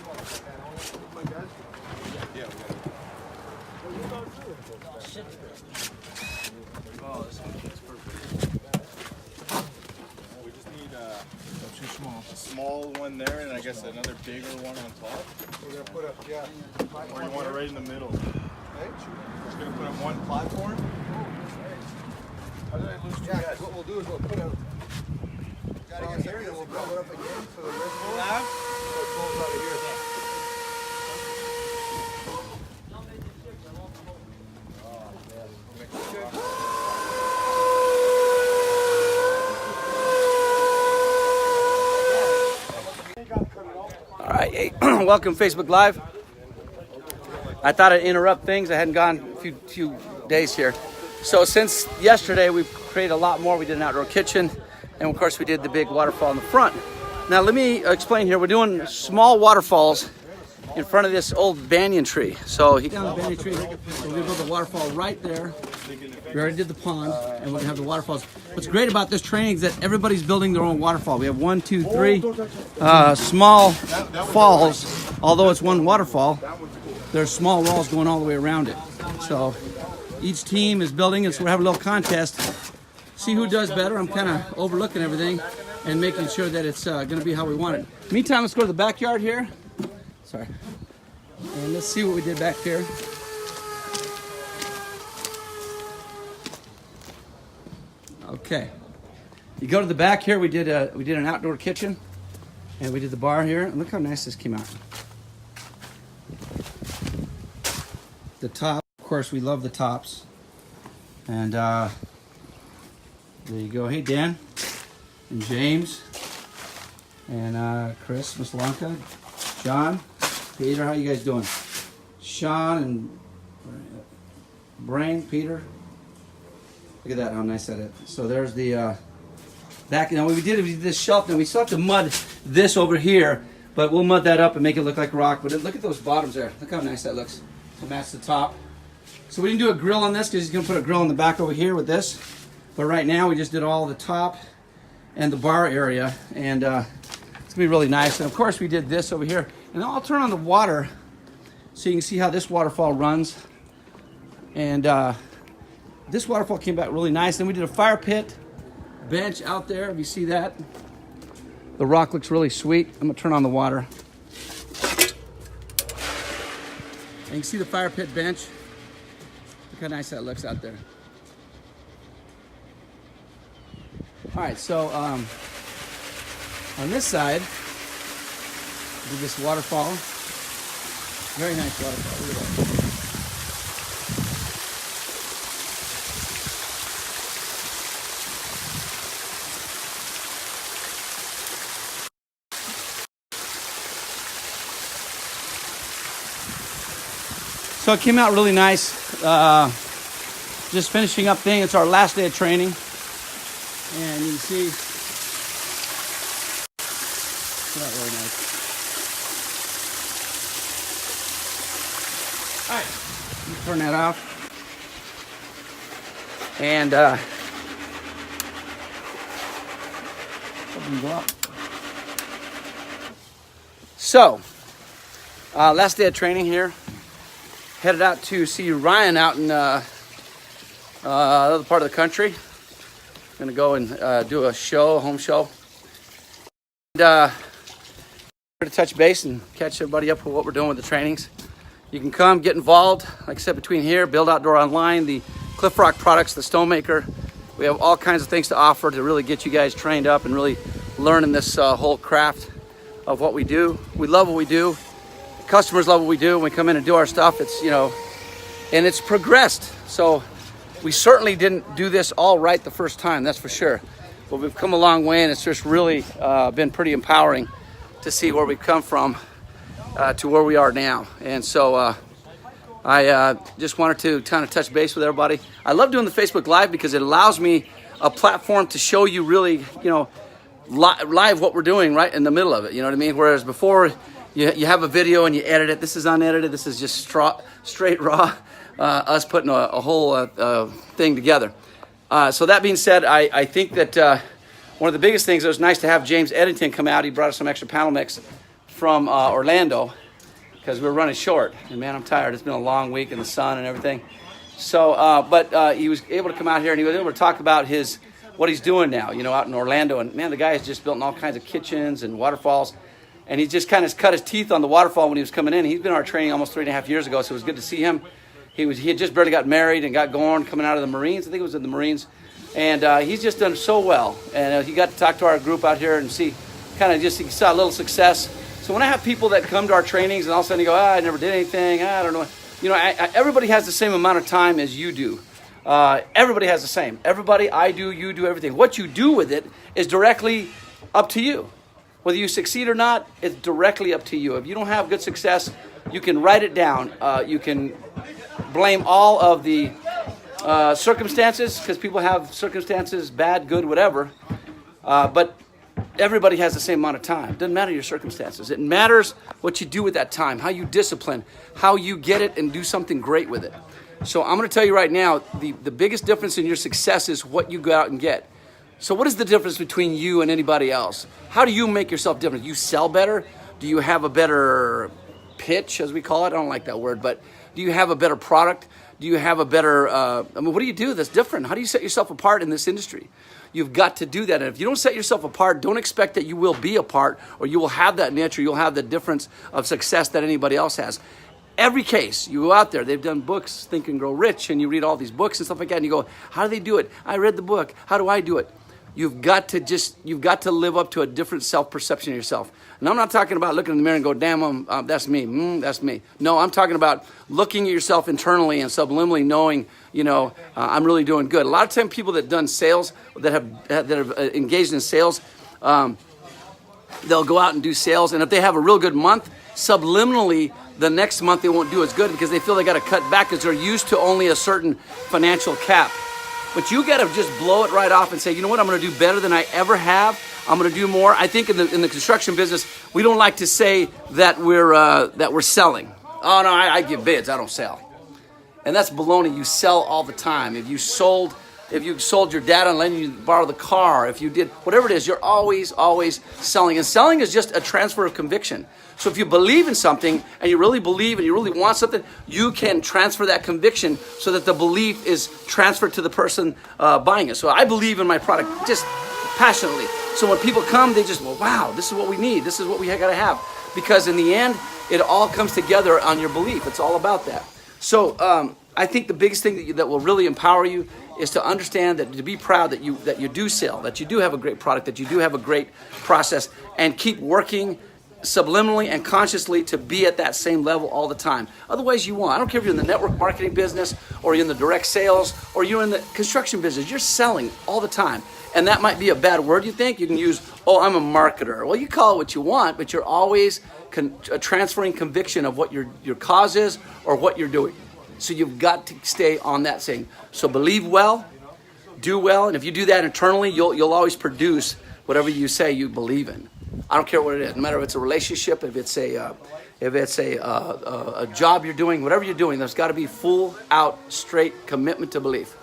We just need a small one there, and I guess another bigger one on top. We're gonna put a Or you want it right in the middle? Right? Just gonna put on one platform. How did I lose two guys? What we'll do is we'll put a. Gotta get here, and we'll build it up again so the wrist goes. So it goes out of here. All right, hey, welcome Facebook Live. I thought I'd interrupt things. I hadn't gone a few days here. So since yesterday, we've created a lot more. We did an outdoor kitchen, and of course we did the big waterfall in the front. Now let me explain here. We're doing small waterfalls in front of this old banyan tree. So he down the banyan tree, so we're gonna build a waterfall right there. We already did the pond, and we're gonna have the waterfalls. What's great about this training is that everybody's building their own waterfall. We have 1, 2, 3 small falls. Although it's one waterfall, there's small walls going all the way around it. So each team is building it, so we're having a little contest. See who does better. I'm kind of overlooking everything and making sure that it's gonna be how we want it. Meantime, let's go to the backyard here. Sorry. And let's see what we did back here. Okay. You go to the back here. We did an outdoor kitchen, and we did the bar here. And look how nice this came out. The top, of course, we love the tops. And there you go. Hey, Dan and James and Chris, Miss Lanka, John, Peter. How you guys doing? Sean and Brain, Peter. Look at that, how nice that is. So there's the back. Now we did this shelf. Now we still have to mud this over here, but we'll mud that up and make it look like rock. But look at those bottoms there. Look how nice that looks to match the top. So we didn't do a grill on this because he's gonna put a grill in the back over here with this. But right now we just did all the top and the bar area, and it's gonna be really nice. And of course we did this over here. And I'll turn on the water so you can see how this waterfall runs. And this waterfall came back really nice. Then we did a fire pit bench out there. If you see that, the rock looks really sweet. I'm gonna turn on the water. And you can see the fire pit bench. Look how nice that looks out there. All right, so on this side, we did this waterfall. Very nice waterfall. Look at that. So it came out really nice. Just finishing up thing. It's our last day of training. And you can see, not really nice. All right, turn that off. And open go up. So, last day of training here. Headed out to see Ryan out in another part of the country. Gonna go and do a show, a home show. And to touch base and catch everybody up with what we're doing with the trainings. You can come, get involved. Like I said, between here, Build Outdoor Online, the Cliff Rock products, the Stonemaker. We have all kinds of things to offer to really get you guys trained up and really learning this whole craft of what we do. We love what we do. Customers love what we do. When we come in and do our stuff, it's, you know, and it's progressed. So we certainly didn't do this all right the first time, that's for sure. But we've come a long way, and it's just really been pretty empowering to see where we've come from to where we are now. And so I just wanted to kind of touch base with everybody. I love doing the Facebook Live because it allows me a platform to show you really, you know, live what we're doing right in the middle of it. You know what I mean? Whereas before, you have a video and you edit it. This is unedited. This is just straight raw, us putting a whole thing together. So that being said, I think that one of the biggest things, it was nice to have James Eddington come out. He brought us some extra panel mix from Orlando because we're running short. And man, I'm tired. It's been a long week in the sun and everything. So, but he was able to come out here and he was able to talk about what he's doing now, out in Orlando. And man, the guy has just built all kinds of kitchens and waterfalls. And he just kind of cut his teeth on the waterfall when he was coming in. He's been in our training almost 3.5 years ago, so it was good to see him. He had just barely got married and got going, coming out of the Marines. I think it was in the Marines. And he's just done so well. And he got to talk to our group out here and see, he saw a little success. So when I have people that come to our trainings and all of a sudden they go, I never did anything, I don't know. Everybody has the same amount of time as you do. Everybody has the same. Everybody, I do, you do, everything. What you do with it is directly up to you. Whether you succeed or not, it's directly up to you. If you don't have good success, you can write it down. You can blame all of the circumstances, because people have circumstances, bad, good, whatever. But everybody has the same amount of time. It doesn't matter your circumstances. It matters what you do with that time, how you discipline, how you get it and do something great with it. So I'm going to tell you right now, the biggest difference in your success is what you go out and get. So what is the difference between you and anybody else? How do you make yourself different? Do you sell better? Do you have a better pitch, as we call it? I don't like that word, but do you have a better product? Do you have a better, what do you do that's different? How do you set yourself apart in this industry? You've got to do that. And if you don't set yourself apart, don't expect that you will be apart or you will have that niche or you'll have the difference of success that anybody else has. Every case, you go out there, they've done books, Think and Grow Rich, and you read all these books and stuff like that, and you go, how do they do it? I read the book. How do I do it? You've got to live up to a different self-perception of yourself. And I'm not talking about looking in the mirror and go, damn, that's me, that's me. No, I'm talking about looking at yourself internally and subliminally knowing, I'm really doing good. A lot of times people that have done sales, that have engaged in sales, they'll go out and do sales, and if they have a real good month, subliminally, the next month they won't do as good because they feel they got to cut back because they're used to only a certain financial cap. But you got to just blow it right off and say, you know what, I'm going to do better than I ever have. I'm going to do more. I think in the construction business, we don't like to say that we're selling. Oh no, I give bids, I don't sell. And that's baloney. You sell all the time. If you sold your data and letting you borrow the car, if you did whatever it is, you're always selling. And selling is just a transfer of conviction. So if you believe in something and you really believe and you really want something, you can transfer that conviction so that the belief is transferred to the person buying it. So I believe in my product just passionately. So when people come, they just, well, wow, this is what we need. This is what we got to have. Because in the end, it all comes together on your belief. It's all about that. So I think the biggest thing that will really empower you is to understand that, to be proud that you do sell, that you do have a great product, that you do have a great process, and keep working subliminally and consciously to be at that same level all the time. Otherwise, you won't. I don't care if you're in the network marketing business or you're in the direct sales or you're in the construction business. You're selling all the time. And that might be a bad word, you think. You can use, oh, I'm a marketer. Well, you call it what you want, but you're always transferring conviction of what your cause is or what you're doing. So you've got to stay on that thing. So believe well, do well, and if you do that internally, you'll always produce whatever you say you believe in. I don't care what it is. No matter if it's a relationship, if it's a job you're doing, whatever you're doing, there's got to be full out, straight commitment to belief.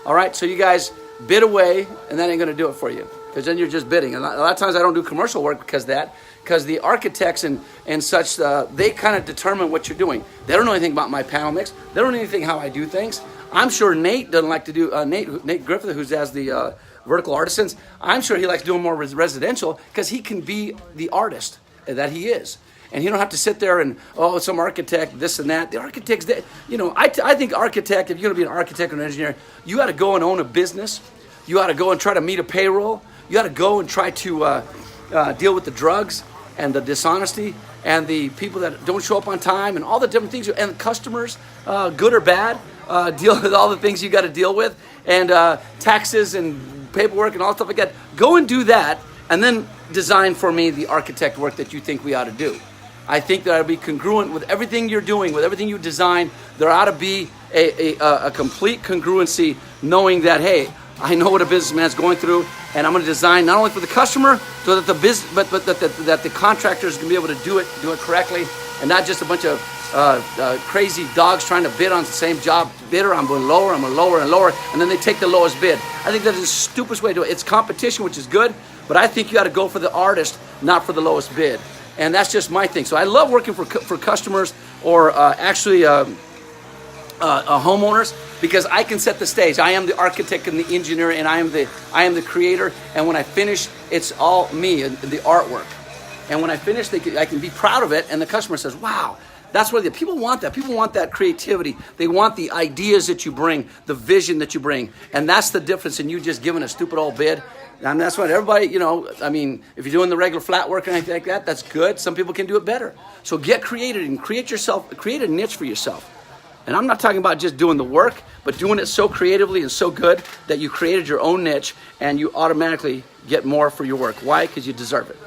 All right, so you guys bid away, and that ain't going to do it for you, because then you're just bidding. And a lot of times I don't do commercial work because the architects and such, they kind of determine what you're doing. They don't know anything about my panel mix. They don't know anything how I do things. I'm sure Nate doesn't like to do, Nate Griffith, who's as the vertical artisans, I'm sure he likes doing more residential because he can be the artist that he is. And you don't have to sit there and, oh, some architect, this and that. The architects, I think architect, if you're going to be an architect or an engineer, you got to go and own a business. You got to go and try to meet a payroll. You got to go and try to deal with the drugs and the dishonesty and the people that don't show up on time and all the different things. And customers, good or bad, deal with all the things you got to deal with. And taxes and paperwork and all stuff like that. Go and do that, and then design for me the architect work that you think we ought to do. I think that ought to be congruent with everything you're doing, with everything you design. There ought to be a complete congruency, knowing that, hey, I know what a businessman's going through, and I'm going to design not only for the customer, so that that the contractors can be able to do it correctly, and not just a bunch of crazy dogs trying to bid on the same job. Bidder, I'm going lower, and lower, and then they take the lowest bid. I think that is the stupidest way to do it. It's competition, which is good, but I think you got to go for the artist, not for the lowest bid. And that's just my thing. So I love working for customers or homeowners, because I can set the stage. I am the architect and the engineer, and I am the creator. And when I finish, it's all me and the artwork. And when I finish, I can be proud of it, and the customer says, "Wow, that's what people want. That people want that creativity. They want the ideas that you bring, the vision that you bring, and that's the difference in you just giving a stupid old bid." And that's what everybody, I mean, if you're doing the regular flat work and anything like that, that's good. Some people can do it better. So get creative and create a niche for yourself. And I'm not talking about just doing the work, but doing it so creatively and so good that you created your own niche and you automatically get more for your work. Why? Because you deserve it.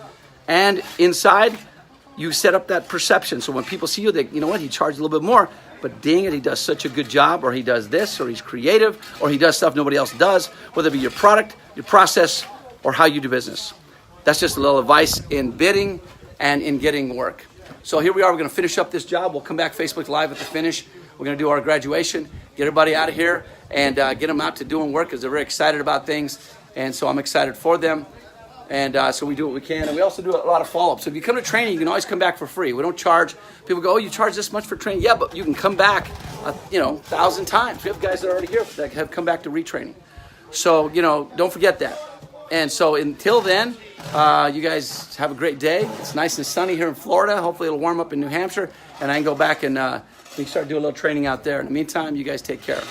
And inside, you set up that perception. So when people see you, they, you know what, he charged a little bit more, but dang it, he does such a good job, or he does this, or he's creative, or he does stuff nobody else does, whether it be your product, your process, or how you do business. That's just a little advice in bidding and in getting work. So here we are, we're gonna finish up this job. We'll come back Facebook Live at the finish. We're gonna do our graduation, get everybody out of here, and get them out to doing work, because they're very excited about things, and so I'm excited for them. And so we do what we can, and we also do a lot of follow-up. So if you come to training, you can always come back for free. We don't charge. People go, "Oh, you charge this much for training?" Yeah, but you can come back, 1,000 times. We have guys that are already here that have come back to retraining. So, don't forget that. And so until then, you guys have a great day. It's nice and sunny here in Florida. Hopefully it'll warm up in New Hampshire, and I can go back and we can start doing a little training out there. In the meantime, you guys take care.